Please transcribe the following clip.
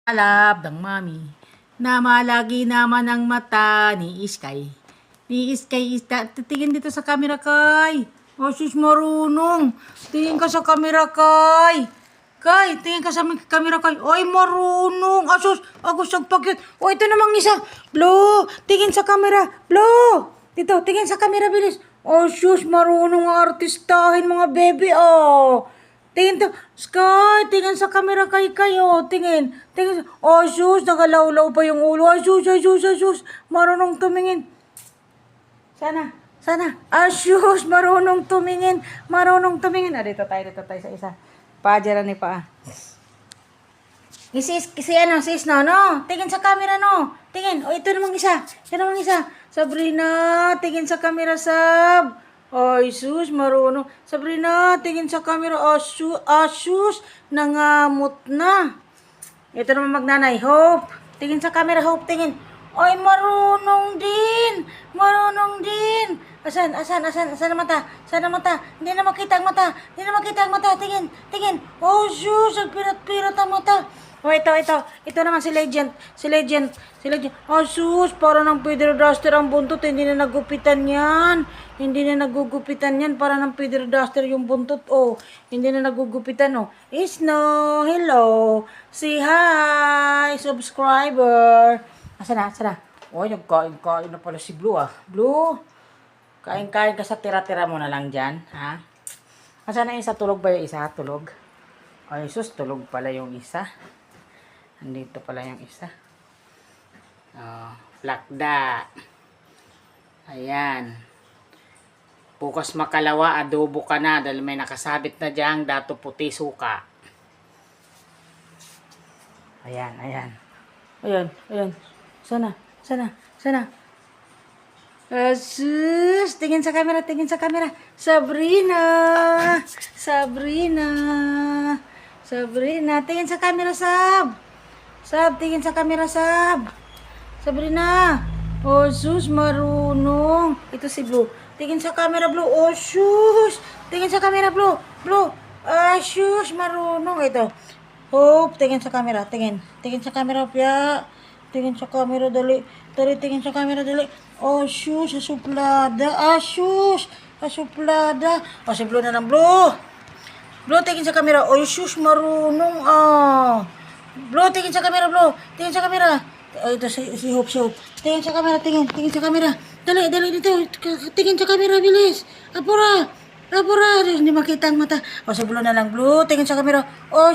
Alab ng mami, na malagi naman ang mata ni Iskay. Ni Iskay, tingin dito sa camera kay. Asus marunong. Tingin ka sa camera kay. Kay, tingin ka sa camera kay. Ay, marunong. Asus, ako sagpagyot. O, ito namang isa. Blue, tingin sa camera. Blue, dito, tingin sa camera, bilis. Asus, marunong ang artistahin mga baby, oh. Tingin to, Sky, tingin sa camera kay kayo. Tingin, tingin. Oh, sus, nakalawlaw pa yung ulo. Ay, sus. Marunong tumingin. Sana. Sus, marunong tumingin. Ah, dito tayo sa isa. Pajaran ni pa. Sis, no? Tingin sa camera, no? Tingin. Oh, ito namang isa. Sabrina, tingin sa camera, Sab. Ay, sus, marunong. Sabrina, tingin sa camera. Asus, nangamot na. Ito naman magnanay. Hope, tingin sa camera. Hope, tingin. Ay, marunong din. Asan ang mata? Hindi na makita ang mata. Tingin. Oh, sus, nagpirat-pirat ang mata. Oh, ito. Ito naman si Legend. Oh, sus, para ng Pedro Duster ang buntot. Hindi na nagupitan yan. Para ng Pedro Duster yung buntot. Oh, hindi na nagugupitan. Oh, Snow, hello. Say hi, subscriber. Asa na? Oh, nagkain na pala si Blue, ah. Blue, kain-kain ka sa tira-tira mo na lang dyan, ha? Asa na isa? Tulog ba yung isa? Tulog? Ay, sus, tulog pala yung isa. Andito pala yung isa. Oh, plakda. Ayan. Bukas makalawa, adobo ka na dahil may nakasabit na diyang dato puti suka. Ayan. Sana. Sus, tingin sa camera. Sabrina, tingin sa camera, Sab, tingin sa camera, Sab. Sabrina. Oh, sus, marunong. Ito si Blue. Tingin sa camera, Blue. Oh, sus. Tingin sa camera, Blue. Ah, sus, marunong. Ito. Hope, tingin sa camera. Tingin sa camera, Pia. Tingin sa camera, dali. Tingin sa camera, dali. Oh, sus, asuplada. Asuplada. Oh, si Blue na lang, Blue. Blue, tingin sa camera. Oh, sus, marunong, ah. Blue, tingin sa camera, Blue. Oh, ito si Hope. Tingin sa camera. Dali, dito. Tingin sa camera, bilis. Apura. Hindi makita ang mata. O, si Blue na lang, Blue. Tingin sa camera. Oh,